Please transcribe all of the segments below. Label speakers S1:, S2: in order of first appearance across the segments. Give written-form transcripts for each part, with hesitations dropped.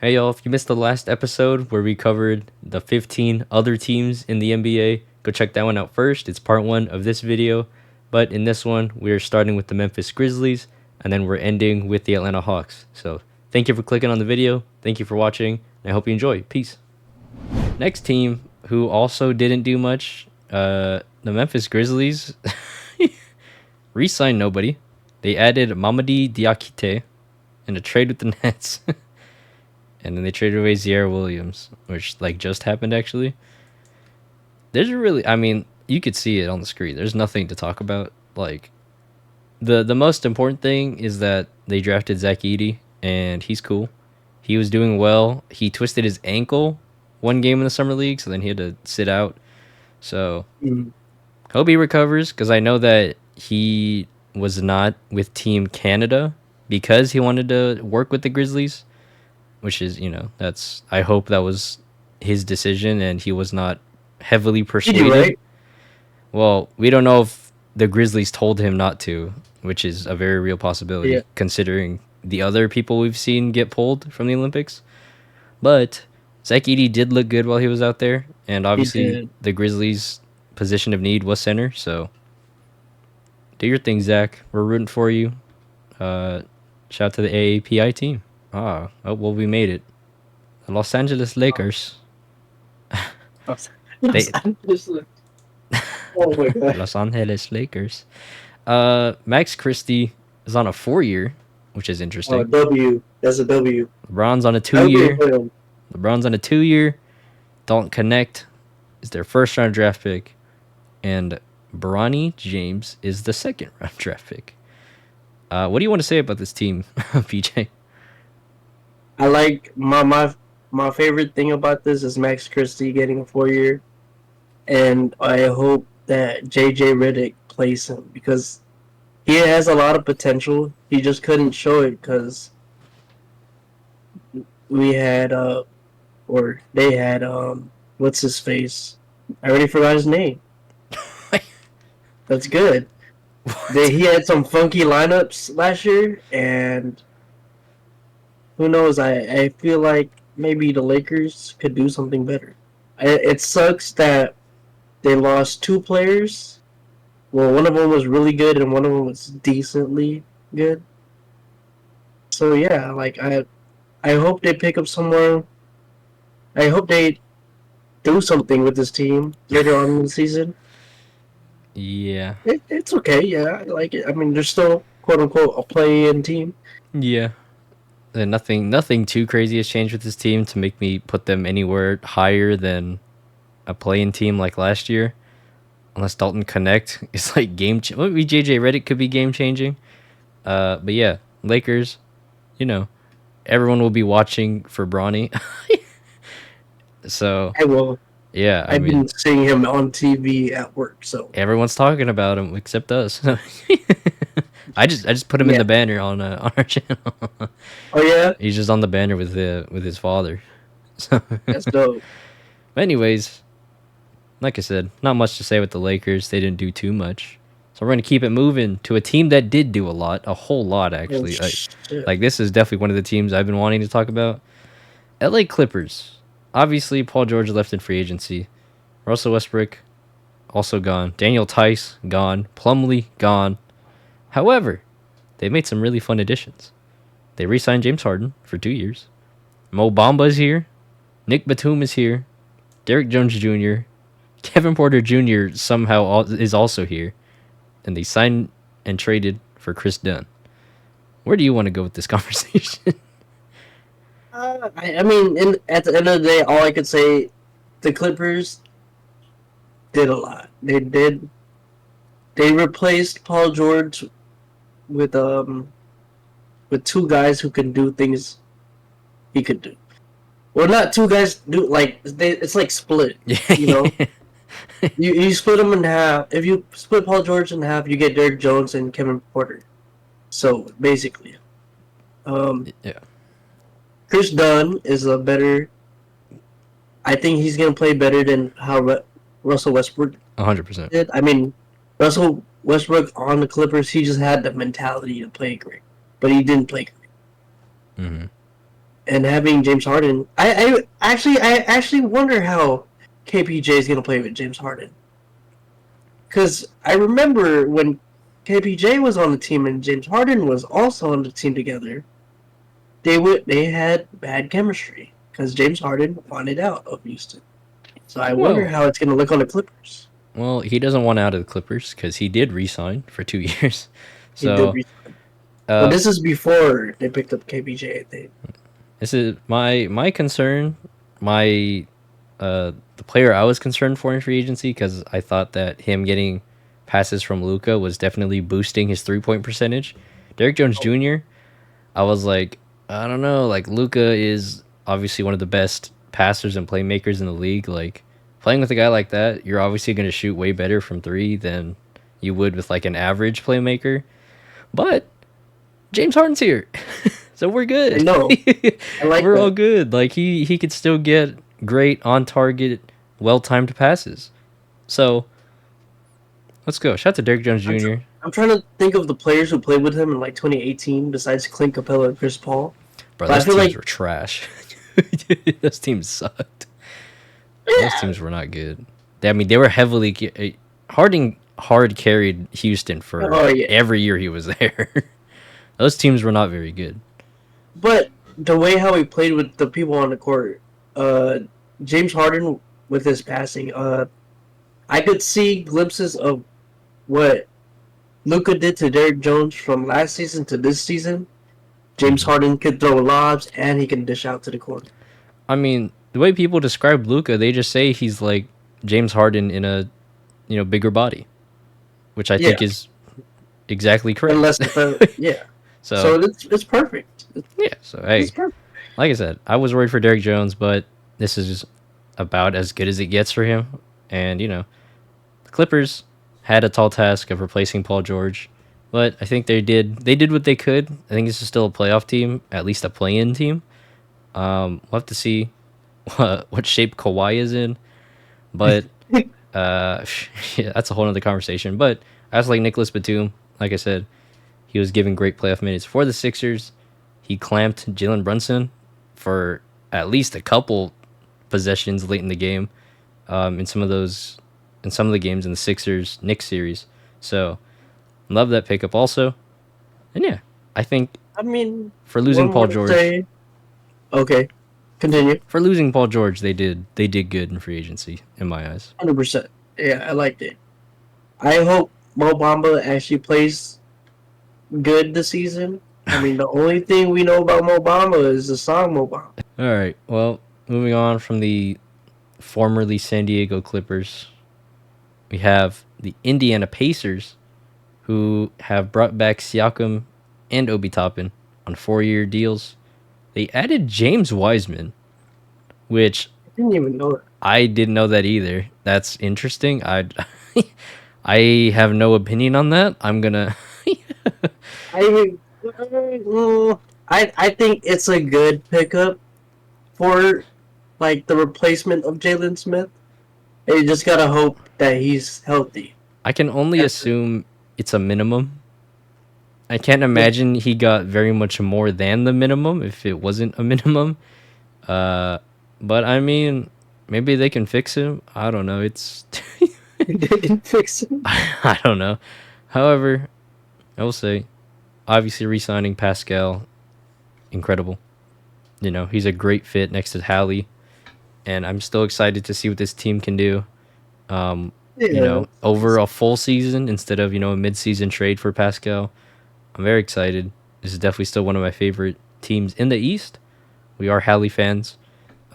S1: Hey y'all, if you missed the last episode where we covered the 15 other teams in the NBA, go check that one out first. It's part one of this video. But in this one, we're starting with the Memphis Grizzlies, and then we're ending with the Atlanta Hawks. So thank you for clicking on the video. Thank you for watching, and I hope you enjoy. Peace. Next team, who also didn't do much, the Memphis Grizzlies re-signed nobody. They added Mamadi Diakite in a trade with the Nets. And then they traded away Ziaire Williams, which just happened actually. You could see it on the screen. There's nothing to talk about. The most important thing is that they drafted Zach Edey, and he's cool. He was doing well. He twisted his ankle one game in the summer league, so then he had to sit out. So hope he recovers, because I know that he was not with Team Canada because he wanted to work with the Grizzlies, which is, I hope that was his decision and he was not heavily persuaded.
S2: Right?
S1: Well, we don't know if the Grizzlies told him not to, which is a very real possibility, considering the other people we've seen get pulled from the Olympics. But Zach Edey did look good while he was out there, and obviously the Grizzlies' position of need was center, so do your thing, Zach. We're rooting for you. Shout out to the AAPI team. We made it. The Los Angeles Lakers.
S2: Los
S1: Angeles Lakers. Max Christie is on a 4-year, which is interesting.
S2: W. That's a W.
S1: LeBron's on a 2-year. Dalton Connect is their first-round draft pick, and Bronny James is the second-round draft pick. What do you want to say about this team, PJ?
S2: I like my favorite thing about this is Max Christie getting a 4-year, and I hope that JJ Redick plays him because he has a lot of potential. He just couldn't show it because we had or they had what's his face? I already forgot his name. That's good. He had some funky lineups last year, and who knows? I feel like maybe the Lakers could do something better. It sucks that they lost two players. Well, one of them was really good, and one of them was decently good. So yeah, I hope they pick up somewhere. I hope they do something with this team later on in the season.
S1: Yeah.
S2: It's okay, yeah, I like it. I mean, they're still, quote-unquote, a play-in team.
S1: Yeah. And nothing too crazy has changed with this team to make me put them anywhere higher than a play-in team like last year. Unless Dalton Connect is maybe JJ Redick could be game-changing. But yeah, Lakers, everyone will be watching for Bronny. So
S2: I will.
S1: Yeah,
S2: I've been seeing him on TV at work, so
S1: everyone's talking about him except us. I just put him in the banner on our channel.
S2: Oh yeah,
S1: he's just on the banner with his father. So
S2: that's dope.
S1: But anyways, like I said, not much to say with the Lakers. They didn't do too much, so we're gonna keep it moving to a team that did do a whole lot actually. This is definitely one of the teams I've been wanting to talk about. LA Clippers. Obviously, Paul George left in free agency. Russell Westbrook, also gone. Daniel Tice, gone. Plumlee, gone. However, they made some really fun additions. They re-signed James Harden for 2 years. Mo Bamba is here. Nick Batum is here. Derrick Jones Jr. Kevin Porter Jr. somehow is also here. And they signed and traded for Chris Dunn. Where do you want to go with this conversation?
S2: I mean, at the end of the day, all I could say, the Clippers did a lot. They replaced Paul George with two guys who can do things he could do. Well, not two guys do it's like split. You know, you split them in half. If you split Paul George in half, you get Derrick Jones and Kevin Porter. So basically,
S1: yeah.
S2: Chris Dunn is a better. I think he's gonna play better than how Russell Westbrook
S1: 100%
S2: did. I mean, Russell Westbrook on the Clippers, he just had the mentality to play great, but he didn't play great.
S1: Mm-hmm.
S2: and having James Harden, I actually wonder how KPJ is gonna play with James Harden. Because I remember when KPJ was on the team and James Harden was also on the team together, they had bad chemistry because James Harden wanted out of Houston. So I wonder
S1: Well,
S2: how it's gonna look on the Clippers.
S1: well, he doesn't want out of the Clippers because he did re-sign for 2 years.
S2: He did
S1: So,
S2: resign. But
S1: uh,
S2: this is before they picked up KPJ, I think.
S1: this is my concern. My the player I was concerned for in free agency because I thought that him getting passes from Luca was definitely boosting his 3-point percentage. Derrick Jones Jr. I was like, I don't know. Like Luca is obviously one of the best passers and playmakers in the league. Like playing with a guy like that, you're obviously going to shoot way better from three than you would with like an average playmaker. But James Harden's here, so we're
S2: I
S1: good.
S2: know. I like
S1: We're all
S2: that.
S1: good. Like he could still get great on target, well timed passes. So let's go. Shout out to Derrick Jones
S2: I'm, tr-
S1: Jr.
S2: I'm trying to think of the players who played with him in like 2018 besides Clint Capella and Chris Paul.
S1: Bro,
S2: But I
S1: those
S2: feel
S1: teams
S2: like
S1: were trash. Those teams sucked. Those
S2: yeah,
S1: teams were not good. I mean, they were heavily Harding hard carried Houston for
S2: oh yeah.
S1: every year he was there. Those teams were not very good.
S2: But the way how he played with the people on the court, uh, James Harden with his passing, I could see glimpses of what Luka did to Derrick Jones from last season to this season. James
S1: Mhm.
S2: Harden could throw lobs and he can dish out to the corner.
S1: I mean, the way people describe Luca, they just say he's like James Harden in a bigger body, which I think
S2: Yeah,
S1: is exactly correct.
S2: unless yeah.
S1: So
S2: So it's perfect.
S1: yeah, so
S2: It's
S1: hey,
S2: perfect.
S1: like I said, I was worried for Derrick Jones, but this is just about as good as it gets for him. And the Clippers had a tall task of replacing Paul George, but I think they did what they could. I think this is still a playoff team, at least a play-in team. We'll have to see what shape Kawhi is in, but uh, yeah, that's a whole other conversation. But as like Nicholas Batum, like I said, he was giving great playoff minutes for the Sixers. He clamped Jalen Brunson for at least a couple possessions late in the game. In some of the games in the Sixers Knicks series. So love that pickup also. And yeah, I think
S2: I mean,
S1: for losing
S2: one
S1: Paul
S2: more to
S1: George,
S2: say. Okay, continue.
S1: they did good in free agency in my eyes.
S2: 100%. Yeah, I liked it. I hope Mo Bamba actually plays good this season. I mean, the only thing we know about Mo Bamba is the song Mo Bamba.
S1: All right. Well, moving on from the formerly San Diego Clippers, we have the Indiana Pacers, who have brought back Siakam and Obi Toppin on 4-year deals. They added James Wiseman, which
S2: I didn't even know that.
S1: I didn't know that either. That's interesting. I have no opinion on that. I'm gonna.
S2: I mean, I think it's a good pickup for like the replacement of Jalen Smith. And you just gotta hope that he's healthy.
S1: I can only
S2: That's it.
S1: assume it's a minimum. I can't imagine he got very much more than the minimum if it wasn't a minimum. Uh, but I mean, maybe they can fix him. I don't know. It's
S2: They didn't fix him.
S1: I don't know. However, I will say, obviously, re-signing Pascal, incredible. He's a great fit next to Hallie, and I'm still excited to see what this team can do.
S2: Yeah.
S1: Over a full season instead of a mid-season trade for Pascal. I'm very excited. This is definitely still one of my favorite teams in the East. We are Hallie fans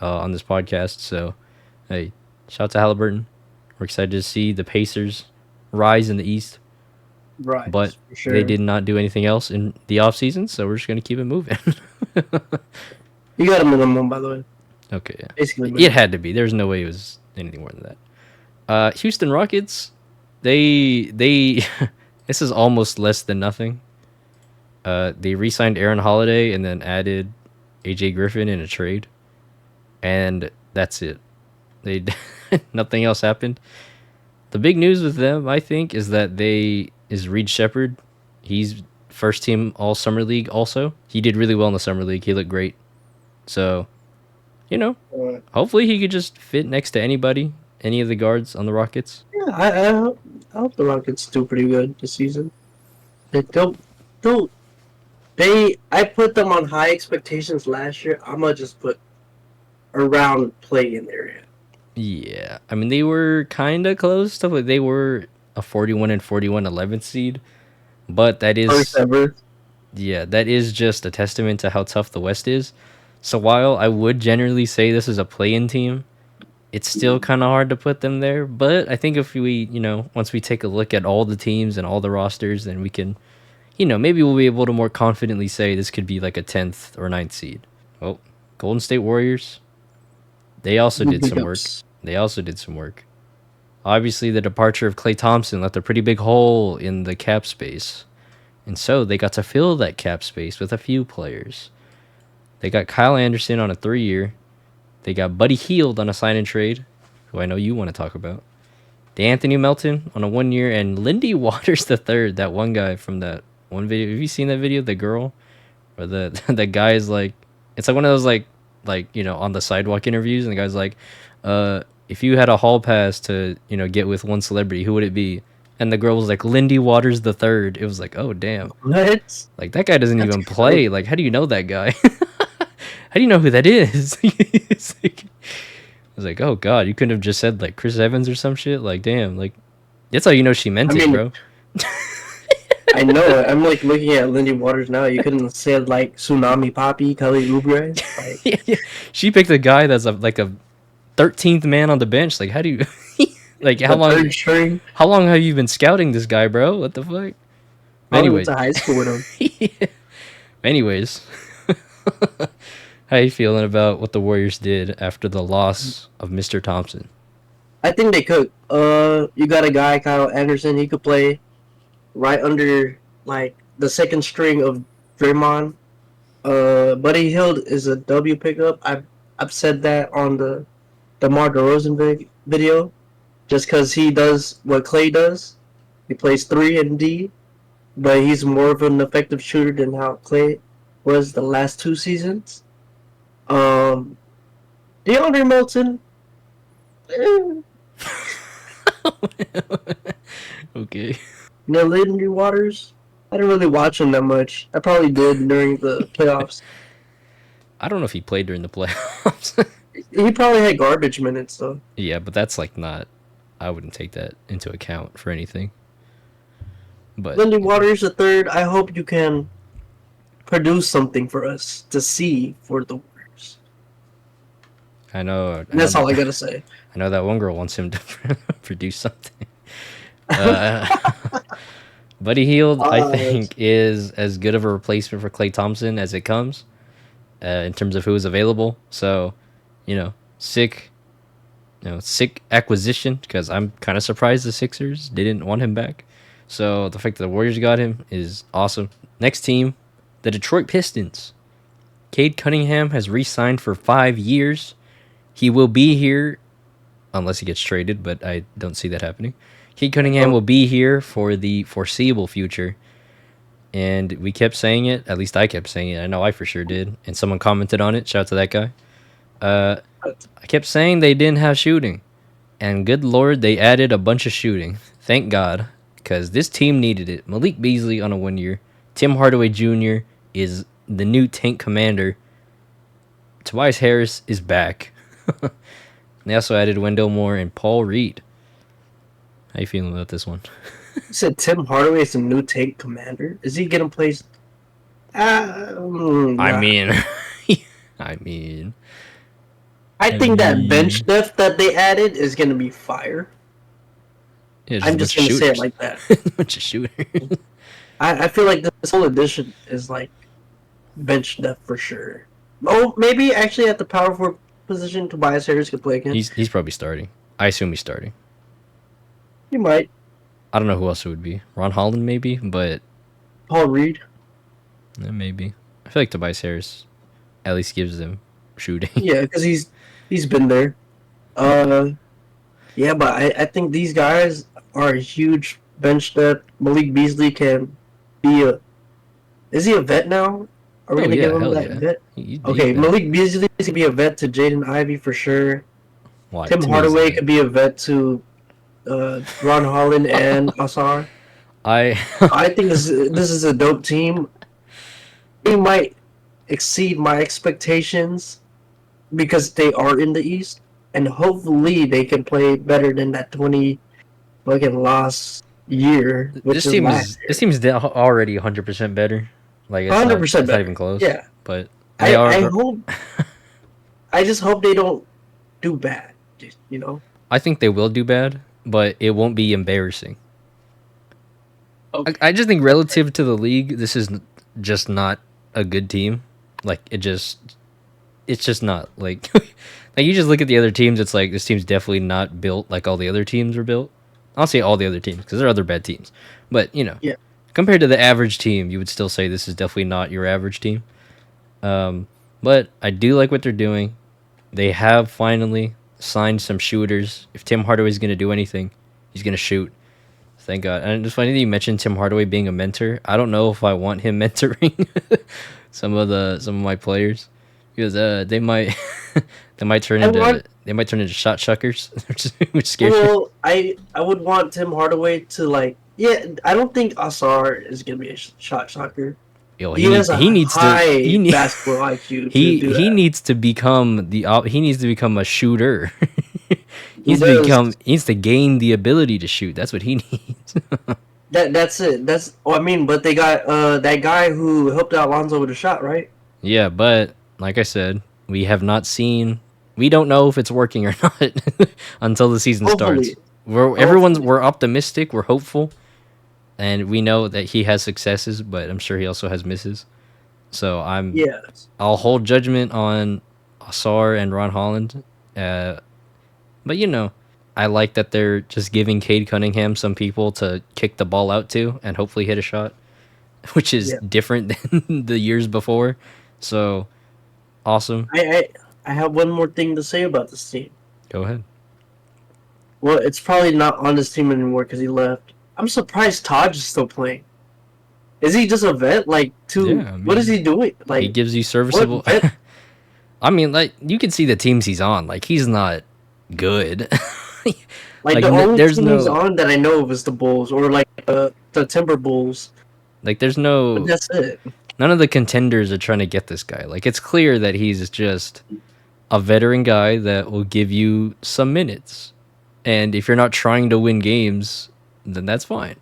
S1: on this podcast, so hey, shout out to Halliburton. We're excited to see the Pacers rise in the East,
S2: Right,
S1: but
S2: for
S1: they
S2: sure.
S1: did not do anything else in the offseason, so we're just going to keep it moving.
S2: You got a minimum, by the way.
S1: Okay, yeah.
S2: Basically,
S1: It
S2: minimum.
S1: had to be. There's no way it was anything more than that. Houston Rockets, they this is almost less than nothing. They re-signed Aaron Holiday and then added AJ Griffin in a trade, and that's it. They nothing else happened. The big news with them, I think, is that they is Reed Shepard. He's first team All Summer League. Also, he did really well in the Summer League. He looked great. So, you know,
S2: Uh,
S1: hopefully he could just fit next to anybody, any of the guards on the Rockets.
S2: yeah, I hope the Rockets do pretty good this season. They'll I put them on high expectations last year. I'm gonna just put around play-in area.
S1: Yeah, I mean they were kind of close to, they were a 41 and 41 11th seed, but that
S2: First
S1: is,
S2: ever.
S1: yeah, that is just a testament to how tough the West is. So while I would generally say this is a play-in team, it's still kind of hard to put them there. But I think if we, once we take a look at all the teams and all the rosters, then we can, maybe we'll be able to more confidently say this could be like a 10th or ninth seed. Well, Golden State Warriors, they also did some work.
S2: Pickups.
S1: They also did some work. Obviously, the departure of Klay Thompson left a pretty big hole in the cap space. And so they got to fill that cap space with a few players. They got Kyle Anderson on a 3-year. They got Buddy Hield on a sign and trade, who I know you want to talk about. DeAnthony Melton on a 1-year, and Lindy Waters the third, that one guy from that one video. Have you seen that video? The girl, or the guy is like, it's like one of those like on the sidewalk interviews, and the guy's like, if you had a hall pass to get with one celebrity, who would it be? And the girl was like, Lindy Waters the third. It was like, oh damn,
S2: What?
S1: like that guy doesn't
S2: That's
S1: even play. Like, how do you know that guy? How do you know who that is? It's like, I was like, oh god, you couldn't have just said like Chris Evans or some shit. Like, damn, like that's how you know she meant
S2: I
S1: it,
S2: mean,
S1: bro.
S2: I know it. I'm like looking at Lindy Waters now. You couldn't have said like Tsunami Poppy, Kelly Oubre. Like,
S1: Yeah. She picked a guy that's like a 13th man on the bench. Like, how do you like
S2: the third string.
S1: how long have you been scouting this guy, bro? What the fuck?
S2: Probably went
S1: Anyways.
S2: to high school with him.
S1: Yeah. Anyways. How you feeling about what the Warriors did after the loss of Mr. Thompson?
S2: I think they could. You got a guy, Kyle Anderson. He could play right under like the second string of Draymond. Buddy Hield is a W pickup. I've said that on the DeMar DeRozan video, just because he does what Clay does. He plays 3 and D, but he's more of an effective shooter than how Clay was the last 2 seasons. DeAndre Melton.
S1: Okay.
S2: Lindy Waters. I didn't really watch him that much. I probably did during the playoffs.
S1: I don't know if he played during the playoffs.
S2: He probably had garbage minutes though.
S1: Yeah, but that's like not. I wouldn't take that into account for anything. But
S2: Lindy Waters the third. I hope you can produce something for us to see for the Warriors.
S1: I know.
S2: And that's all I gotta say.
S1: I know that one girl wants him to produce something. Buddy Hield, I think, is as good of a replacement for Klay Thompson as it comes, in terms of who is available. So, sick acquisition, because I'm kind of surprised the Sixers didn't want him back. So the fact that the Warriors got him is awesome. Next team, the Detroit Pistons. Cade Cunningham has re-signed for 5 years. He will be here unless he gets traded, but I don't see that happening. Cade Cunningham will be here for the foreseeable future. And we kept saying it. At least I kept saying it. I know I for sure did. And someone commented on it. Shout out to that guy. I kept saying they didn't have shooting. And good Lord, they added a bunch of shooting. Thank God. Because this team needed it. Malik Beasley on a 1-year. Tim Hardaway Jr. is the new tank commander. Tobias Harris is back. They also added Wendell Moore and Paul Reed. How you feeling about this one?
S2: You said Tim Hardaway is the new tank commander. Is he getting placed? Nah.
S1: I mean,
S2: I think that bench depth that they added is gonna be fire.
S1: yeah,
S2: I'm just gonna say it like that.
S1: A bunch of shooters.
S2: I feel like this whole edition is like bench depth for sure. Oh, maybe actually at the power forward position, Tobias Harris could play again.
S1: He's probably starting. I assume he's starting.
S2: He might.
S1: I don't know who else it would be. Ron Holland maybe, but
S2: Paul Reed.
S1: maybe. I feel like Tobias Harris at least gives them shooting.
S2: Yeah, because he's been there. Yeah, but I think these guys are a huge bench depth. Malik Beasley can be a. Is he a vet now? Are we
S1: Oh
S2: gonna give
S1: yeah,
S2: him
S1: hell
S2: that
S1: yeah.
S2: vet?
S1: He's
S2: Okay,
S1: been
S2: Malik Beasley could be a vet to Jaden Ivey for sure.
S1: why
S2: Tim
S1: to me he's a
S2: Hardaway
S1: vet.
S2: could be a vet to Ron Holland and Asar.
S1: I
S2: I think this is a dope team. They might exceed my expectations because they are in the East, and hopefully they can play better than that 20 fucking last year, which is last
S1: this
S2: year.
S1: team is already 100% better. Like
S2: 100%
S1: it's not
S2: better.
S1: even close.
S2: Yeah.
S1: But they
S2: I
S1: are.
S2: hope. I just hope they don't do bad. You know.
S1: I think they will do bad, but it won't be embarrassing.
S2: Okay.
S1: I just think relative to the league, this is just not a good team. Like it's just not like like you just look at the other teams. It's like this team's definitely not built like all the other teams are built. I'll say all the other teams because there are other bad teams, but
S2: Yeah.
S1: compared to the average team, you would still say this is definitely not your average team. But I do like what they're doing. They have finally signed some shooters. If Tim Hardaway's going to do anything, he's going to shoot. Thank God. And it's funny that you mentioned Tim Hardaway being a mentor. I don't know if I want him mentoring some of my players because they might they might turn into shot chuckers, which scares me.
S2: Well, I would want Tim Hardaway to like. Yeah, I don't think Asar is gonna be a shot shocker.
S1: Yo,
S2: He has a
S1: he needs to
S2: high basketball IQ to do
S1: he
S2: that.
S1: needs to become he needs to become a shooter.
S2: He does.
S1: He needs to gain the ability to shoot. That's what he needs.
S2: That's it. That's. Oh, I mean, but they got that guy who helped out Lonzo with a shot, right?
S1: Yeah, but like I said, we have not seen. We don't know if it's working or not until the season starts.
S2: Hopefully.
S1: We're optimistic. We're hopeful, and we know that he has successes, but I'm sure he also has misses. So
S2: Yeah.
S1: I'll hold judgment on Asar and Ron Holland. But I like that they're just giving Cade Cunningham some people to kick the ball out to and hopefully hit a shot, which is
S2: Yeah.
S1: different than the years before. So awesome.
S2: I have one more thing to say about this team.
S1: Go ahead.
S2: Well, it's probably not on this team anymore because he left. I'm surprised Taj is still playing. Is he just a vet? Like, what is he doing? Like,
S1: he gives you serviceable. I mean, like you can see the teams he's on. Like he's not good.
S2: like the only team he's on that I know of is the Bulls or like the Timber Bulls.
S1: Like there's no.
S2: But that's it.
S1: None of the contenders are trying to get this guy. Like it's clear that he's just a veteran guy that will give you some minutes. And if you're not trying to win games, then that's fine.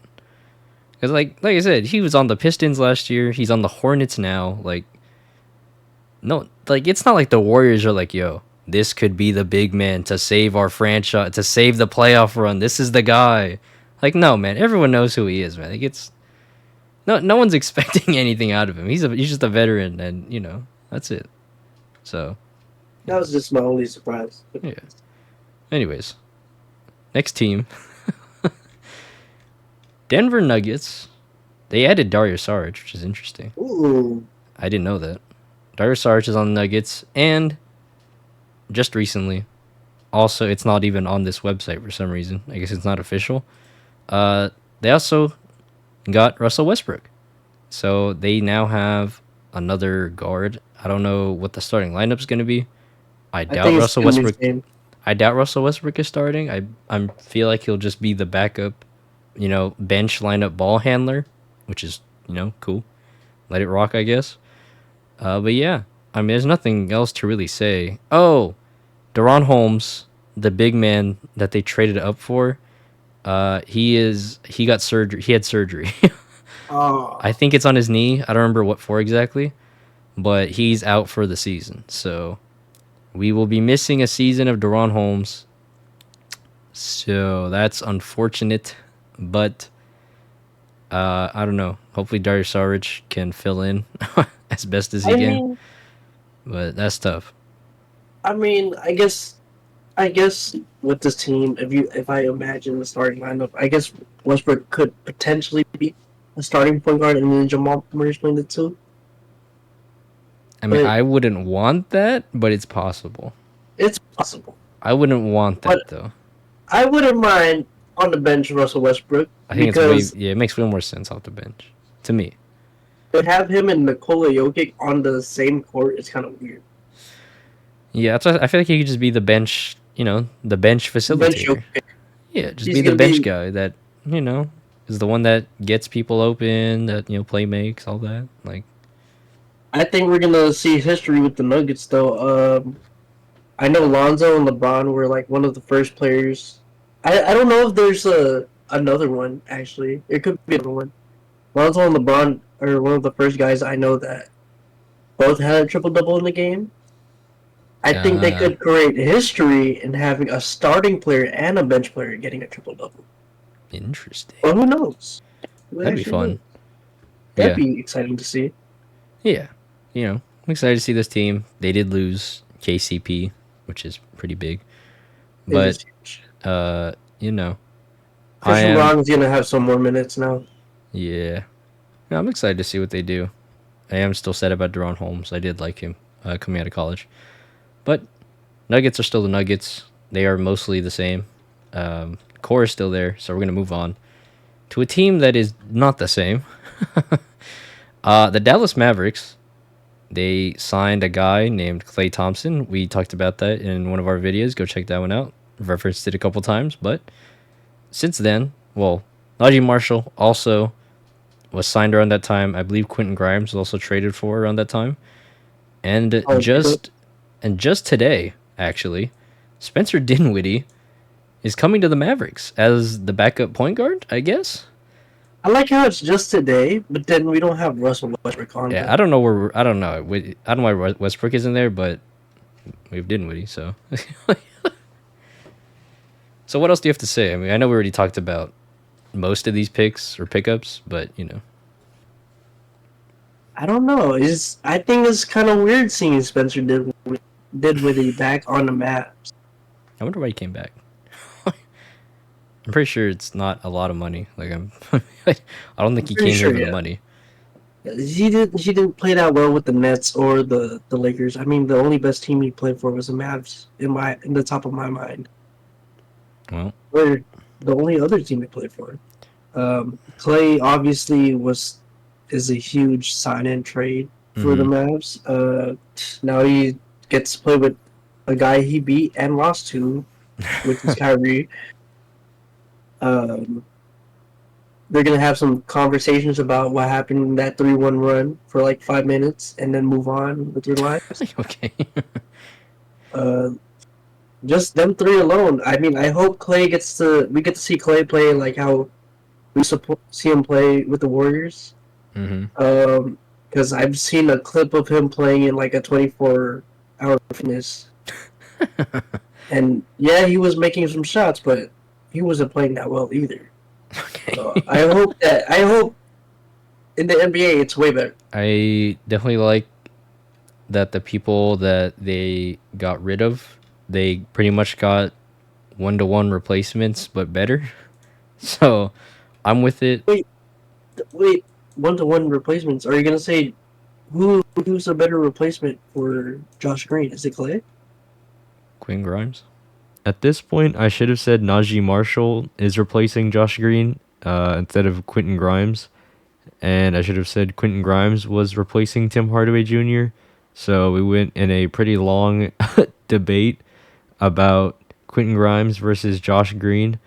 S1: Because like I said, he was on the Pistons last year. He's on the Hornets now. Like, no, like it's not like the Warriors are like, yo, this could be the big man to save our franchise, to save the playoff run. This is the guy. Like, no, man, everyone knows who he is, man. Like it's no one's expecting anything out of him. He's just a veteran, and that's it. So
S2: that was just my only surprise.
S1: Yeah. Anyways, next team. Denver Nuggets. They added Dario Saric, which is interesting.
S2: Ooh.
S1: I didn't know that. Dario Saric is on the Nuggets, and just recently, also, it's not even on this website for some reason. I guess it's not official. They also got Russell Westbrook. So they now have another guard. I don't know what the starting lineup is going to be. I doubt Russell Westbrook is starting. I feel like he'll just be the backup, bench lineup ball handler, which is, cool. Let it rock, I guess. But yeah, I mean, there's nothing else to really say. Oh, Deron Holmes, the big man that they traded up for, he got surgery. He had surgery.
S2: Oh.
S1: I think it's on his knee. I don't remember what for exactly, but he's out for the season. So we will be missing a season of Deron Holmes. So that's unfortunate, but I don't know. Hopefully Dario Saric can fill in as best as he can. But that's tough.
S2: I mean, I guess with this team, if I imagine the starting lineup, I guess Westbrook could potentially be a starting point guard, and then Jamal Murray's playing the two.
S1: I mean, I wouldn't want that, but it's possible.
S2: It's possible.
S1: I wouldn't want that though.
S2: I wouldn't mind on the bench Russell Westbrook.
S1: I think it makes way more sense off the bench to me.
S2: to have him and Nikola Jokic on the same court is kind of weird.
S1: Yeah, I feel like he could just be the bench, the bench facilitator. Yeah, just
S2: He's
S1: be the
S2: gonna
S1: bench
S2: be.
S1: guy that, is the one that gets people open, that, play makes, all that. Like,
S2: I think we're gonna see history with the Nuggets, though. I know Lonzo and LeBron were like one of the first players. I don't know if there's another one actually. It could be another one. Lonzo and LeBron are one of the first guys I know that both had a triple double in the game. I think they could create history in having a starting player and a bench player getting a triple double.
S1: Interesting.
S2: Well, who knows?
S1: That'd be fun.
S2: That'd be exciting to see.
S1: Yeah, I'm excited to see this team. They did lose KCP, which is pretty big, but I
S2: Christian Brown's gonna have some more minutes now.
S1: Yeah, I'm excited to see what they do. I am still sad about Deron Holmes. I did like him coming out of college, but Nuggets are still the Nuggets. They are mostly the same. Core is still there, so we're gonna move on to a team that is not the same. The Dallas Mavericks. They signed a guy named Klay Thompson. We talked about that in one of our videos. Go check that one out. Referenced it a couple times, but since then, Najee Marshall also was signed around that time. I believe Quentin Grimes was also traded for around that time. And just today, actually, Spencer Dinwiddie is coming to the Mavericks as the backup point guard, I guess.
S2: I like how it's just today, but then we don't have Russell Westbrook on.
S1: Yeah, I don't know why Westbrook isn't there, but we have Dinwiddie, so. So what else do you have to say? I mean, I know we already talked about most of these picks or pickups, but
S2: I don't know. I think it's kind of weird seeing Spencer Dinwiddie back on the maps.
S1: I wonder why he came back. I'm pretty sure it's not a lot of money. Like I don't think he came here for the money.
S2: He didn't play that well with the Nets or the Lakers. I mean, the only best team he played for was the Mavs in the top of my mind.
S1: Well,
S2: or the only other team he played for. Klay obviously is a huge sign-in trade for the Mavs. Now he gets to play with a guy he beat and lost to, which is Kyrie. They're going to have some conversations about what happened in that 3-1 run for like 5 minutes and then move on with their lives.
S1: Okay.
S2: Just them three alone. I mean, I hope we get to see Klay play like how we see him play with the Warriors. Because I've seen a clip of him playing in like a 24-hour fitness. And yeah, he was making some shots, but he wasn't playing that well either. Okay. So I hope in the NBA it's way better.
S1: I definitely like that the people that they got rid of, they pretty much got 1-to-1 replacements, but better. So I'm with it.
S2: Wait, 1-to-1 replacements? Are you gonna say who's a better replacement for Josh Green? Is it Klay?
S1: Quinn Grimes. At this point, I should have said Najee Marshall is replacing Josh Green instead of Quentin Grimes. And I should have said Quentin Grimes was replacing Tim Hardaway Jr. So we went in a pretty long debate about Quentin Grimes versus Josh Green.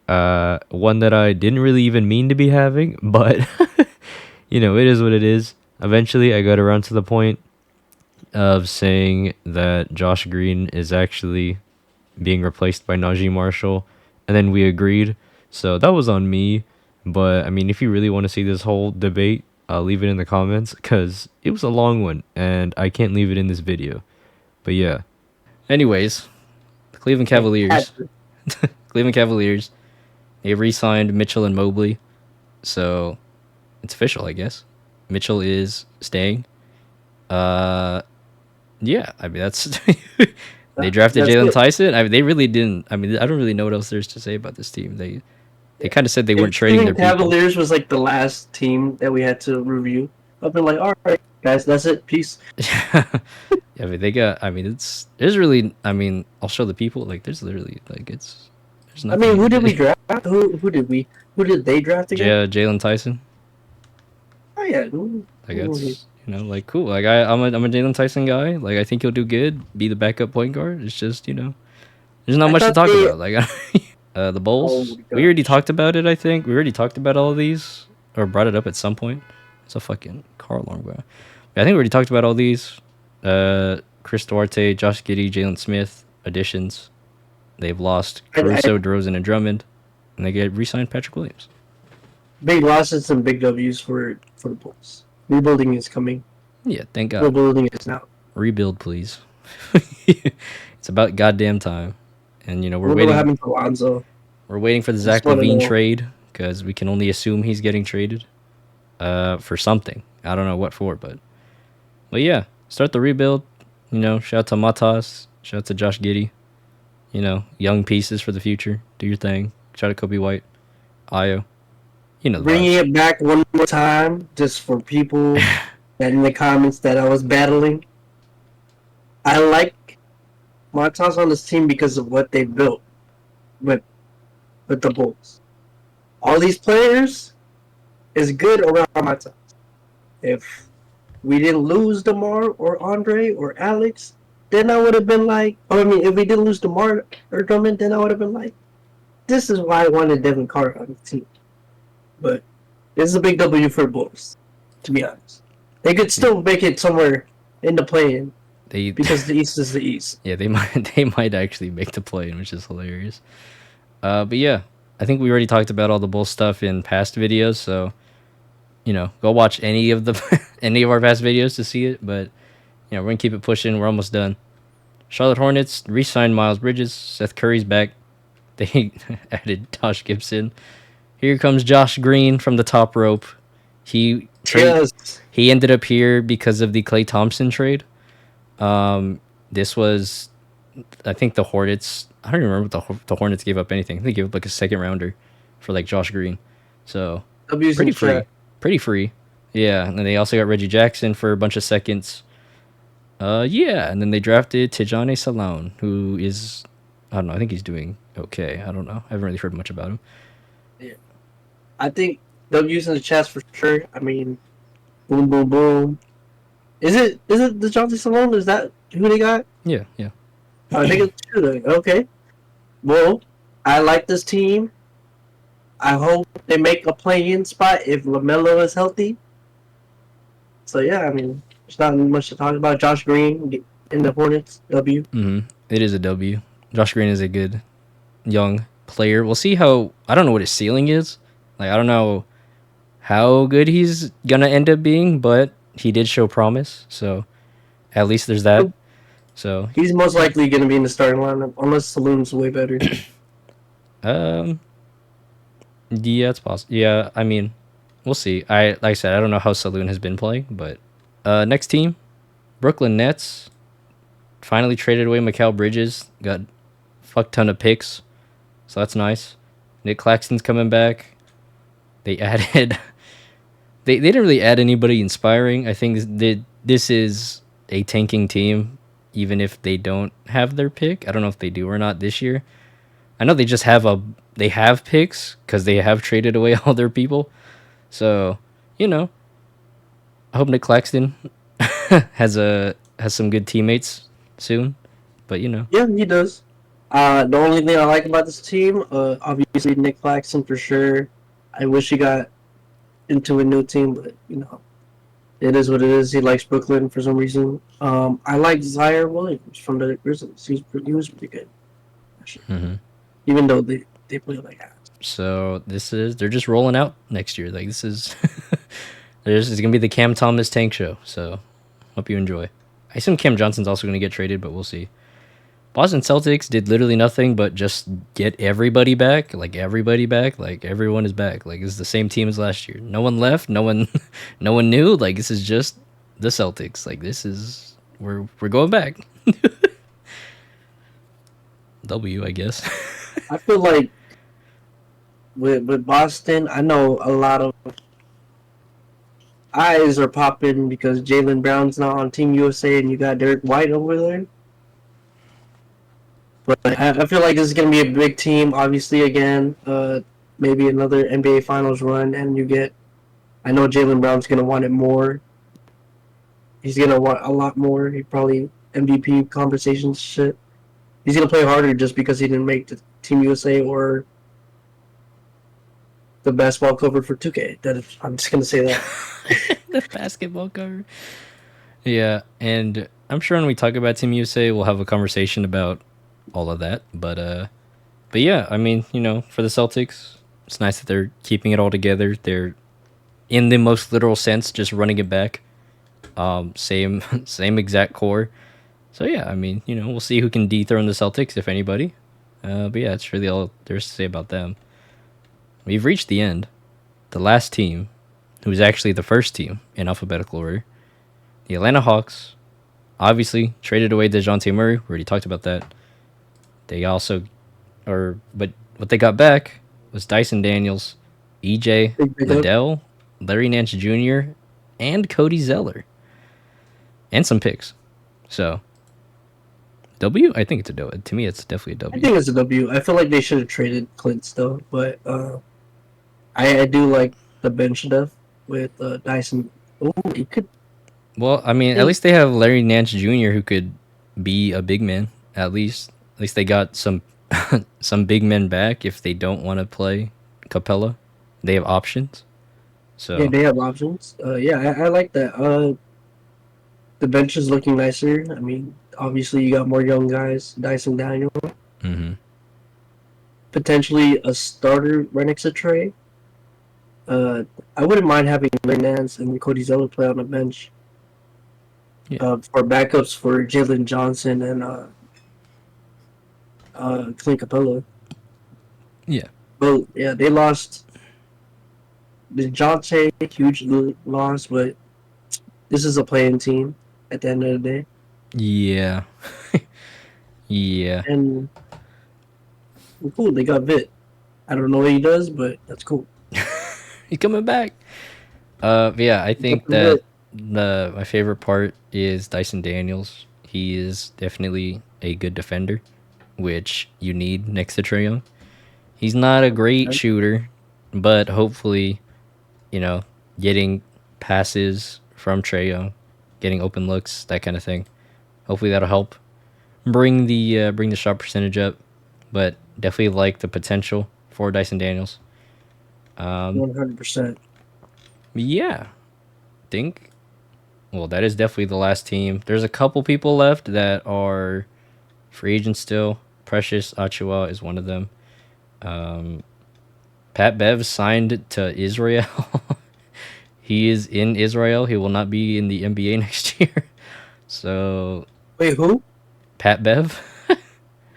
S1: One that I didn't really even mean to be having, but it is what it is. Eventually, I got around to the point of saying that Josh Green is actually being replaced by Najee Marshall, and then we agreed. So that was on me. But I mean, if you really want to see this whole debate, leave it in the comments, because it was a long one and I can't leave it in this video. But yeah. Anyways, the Cleveland Cavaliers. They re-signed Mitchell and Mobley, so it's official, I guess. Mitchell is staying. Yeah, I mean that's. They drafted Jalen Tyson. I mean, they really didn't. I mean, I don't really know what else there's to say about this team. They kind of said they weren't trading their
S2: Cavaliers was like the last team that we had to review. I've been like, all right, guys, that's it. Peace.
S1: Yeah, I mean, there's really. I mean, I'll show the people. Like, there's literally like it's. There's nothing.
S2: I mean, who did we draft? Who did they draft again?
S1: Jalen Tyson.
S2: Oh yeah.
S1: Like that's like cool. Like I'm a Jalen Tyson guy. Like I think he'll do good. Be the backup point guard. It's just there's not
S2: I
S1: much to
S2: thought
S1: talk
S2: they.
S1: about. Like the
S2: Oh
S1: Bulls.
S2: my
S1: We already
S2: gosh.
S1: talked about it. I think we already talked about all of these or brought it up at some point. It's a fucking car alarm, bro. Yeah, I think we already talked about all these. Chris Duarte, Josh Giddey, Jalen Smith additions. They've lost
S2: I
S1: Caruso, DeRozan, and Drummond, and they get re-signed Patrick Williams.
S2: big losses and big W's for the Bulls. Rebuilding is coming.
S1: Yeah, thank God.
S2: Rebuilding is now.
S1: Rebuild, please. It's about goddamn time. And
S2: I
S1: we're
S2: wonder what
S1: waiting.
S2: happened to Lonzo.
S1: We're waiting for the
S2: I just
S1: Zach
S2: want to
S1: Levine
S2: know.
S1: trade because we can only assume he's getting traded. For something. I don't know what for, but yeah, start the rebuild. Shout out to Matas. Shout out to Josh Giddey. Young pieces for the future. Do your thing. Shout out to Kobe White. Ayo. The
S2: Bringing
S1: vibes.
S2: it back one more time, just for people that in the comments that I was battling. I like Montas on this team because of what they built with the Bulls. All these players is good around Montas. If we didn't lose DeMar or Andre or Alex, then I would have been like, if we didn't lose DeMar or Drummond, then I would have been like, this is why I wanted Devin Carter on the team. But this is a big W for Bulls, to be honest. They could still make it somewhere in the play-in because the East is the East.
S1: Yeah, they might actually make the play, which is hilarious. But yeah, I think we already talked about all the Bulls stuff in past videos, so go watch any of our past videos to see it. But we're gonna keep it pushing. We're almost done. Charlotte Hornets re-signed Miles Bridges. Seth Curry's back. They added Josh Gibson. Here comes Josh Green from the top rope. He ended up here because of the Klay Thompson trade. This was, I think the Hornets. I don't even remember what the Hornets gave up anything. They gave up like a second rounder for like Josh Green. So
S2: W's
S1: pretty free, pretty free. Yeah, and then they also got Reggie Jackson for a bunch of seconds. Yeah, and then they drafted Tijani Salone, who is, I don't know. I think he's doing okay. I don't know. I haven't really heard much about him.
S2: Yeah. I think W's in the chest for sure. I mean, boom, boom, boom. Is it the Johnson Salone? Is that who they got?
S1: Yeah.
S2: I think it's true. Okay. Well, I like this team. I hope they make a play-in spot if LaMelo is healthy. So yeah, I mean, there's not much to talk about. Josh Green in the Hornets. W.
S1: It is a W. Josh Green is a good young player. We'll see how. I don't know what his ceiling is. Like I don't know how good he's gonna end up being, but he did show promise. So at least there's that. So
S2: he's most likely gonna be in the starting lineup unless Saloon's way better.
S1: Yeah, it's possible. Yeah, I mean, we'll see. Like I said, I don't know how Saloon has been playing, but next team, Brooklyn Nets finally traded away Mikal Bridges. Got a fuck ton of picks, so that's nice. Nick Claxton's coming back. They added. They didn't really add anybody inspiring. I think this is a tanking team, even if they don't have their pick. I don't know if they do or not this year. I know they just have picks because they have traded away all their people. So, I hope Nick Claxton has some good teammates soon. But
S2: Yeah, he does. The only thing I like about this team, obviously Nick Claxton for sure. I wish he got into a new team, but it is what it is. He likes Brooklyn for some reason. I like Zaire Williams from the Grizzlies. He was pretty good,
S1: Mm-hmm.
S2: even though they play like ass.
S1: So they're just rolling out next year. Like this is it's gonna be the Cam Thomas tank show. So hope you enjoy. I assume Cam Johnson's also gonna get traded, but we'll see. Boston Celtics did literally nothing but just get everybody back. Like everybody back. Like everyone is back. Like it's the same team as last year. No one left. No one no one new. Like this is just the Celtics. Like this is we're going back. W, I guess.
S2: I feel like with Boston, I know a lot of eyes are popping because Jaylen Brown's not on Team USA and you got Derek White over there. But I feel like this is going to be a big team, obviously, again. Maybe another NBA Finals run, and you get I know Jaylen Brown's gonna want it more. He's gonna want a lot more. He probably MVP conversations shit. He's gonna play harder just because he didn't make the Team USA or the basketball cover for 2K. I'm just gonna say that.
S1: The basketball cover. Yeah, and I'm sure when we talk about Team USA, we'll have a conversation about all of that. But yeah, I mean, for the Celtics, it's nice that they're keeping it all together. They're in the most literal sense, just running it back. Same same exact core. So yeah, I mean, we'll see who can dethrone the Celtics, if anybody. But yeah, that's really all there's to say about them. We've reached the end. The last team, who's actually the first team in alphabetical order, the Atlanta Hawks, obviously traded away DeJounte Murray. We already talked about that. They also, but what they got back was Dyson Daniels, EJ Liddell, Larry Nance Jr., and Cody Zeller, and some picks. So, W? I think it's a W. To me, it's definitely a W.
S2: I think it's a W. I feel like they should have traded Clint still, but I do like the bench depth with Dyson. Oh, he could.
S1: Well, I mean, at least they have Larry Nance Jr. who could be a big man. At least they got some some big men back. If they don't want to play Capella, they have options. So
S2: yeah, they have options. Yeah, I like that. The bench is looking nicer. I mean, obviously you got more young guys. Dyson Daniel, potentially a starter right next to Trey. I wouldn't mind having Larry Nance and Cody Zeller play on the bench.
S1: Yeah.
S2: For backups for Jalen Johnson and Clint Capella.
S1: Yeah.
S2: But yeah, they lost the Johnson, huge loss, but this is a playing team at the end of the day.
S1: Yeah. Yeah.
S2: And cool, they got Vit. I don't know what he does, but that's cool.
S1: He's coming back. Yeah, I think that my favorite part is Dyson Daniels. He is definitely a good defender, which you need next to Trae Young. He's not a great shooter, but hopefully, getting passes from Trae Young, getting open looks, that kind of thing. Hopefully that'll help bring the shot percentage up. But definitely like the potential for Dyson Daniels.
S2: 100%.
S1: Yeah, well, that is definitely the last team. There's a couple people left that are free agents still. Precious Achua is one of them. Pat Bev signed to Israel. He is in Israel. He will not be in the NBA next year. So
S2: wait, who?
S1: Pat Bev.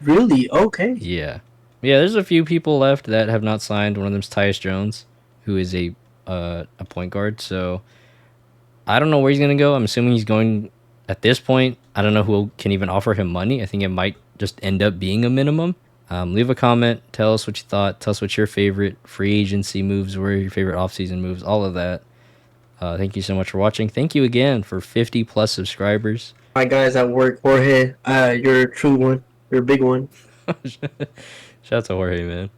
S2: Really? Okay.
S1: Yeah. There's a few people left that have not signed. One of them's Tyus Jones, who is a point guard. So I don't know where he's gonna go. I'm assuming he's going at this point. I don't know who can even offer him money. I think it might just end up being a minimum. Leave a comment. Tell us what you thought. Tell us what your favorite free agency moves were, your favorite offseason moves, all of that. Thank you so much for watching. Thank you again for 50 plus subscribers.
S2: My guys at work, Jorge, you're a true one. You're a big one.
S1: Shout out to Jorge, man.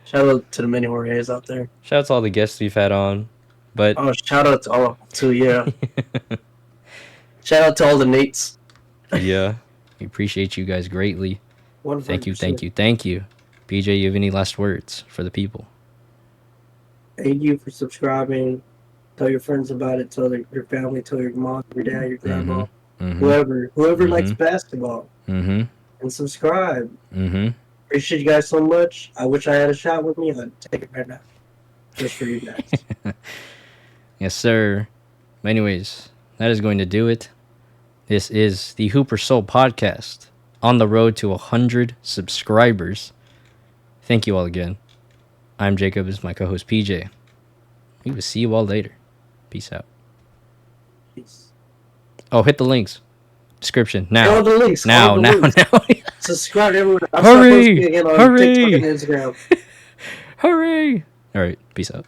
S2: Shout out to the many Jorges out there.
S1: Shout out to all the guests we've had on. But
S2: shout out to all of them too, yeah. Shout out to all the Nates.
S1: Yeah. We appreciate you guys greatly.
S2: 100%.
S1: Thank you. PJ, you have any last words for the people?
S2: Thank you for subscribing. Tell your friends about it. Tell your family. Tell your mom, your dad, your grandma, whoever likes basketball. And subscribe. Appreciate you guys so much. I wish I had a shot with me. I'd take it right now, just for you guys.
S1: Yes, sir. Anyways, that is going to do it. This is the Hooper Soul Podcast on the road to 100 subscribers. Thank you all again. I'm Jacob. This is my co-host PJ. We will see you all later. Peace out.
S2: Peace.
S1: Oh, hit the links. Description now.
S2: All the links.
S1: Now.
S2: Subscribe everyone. I'm
S1: Hurry!
S2: again on
S1: Hurry!
S2: TikTok and Instagram.
S1: Hurry! All right. Peace out.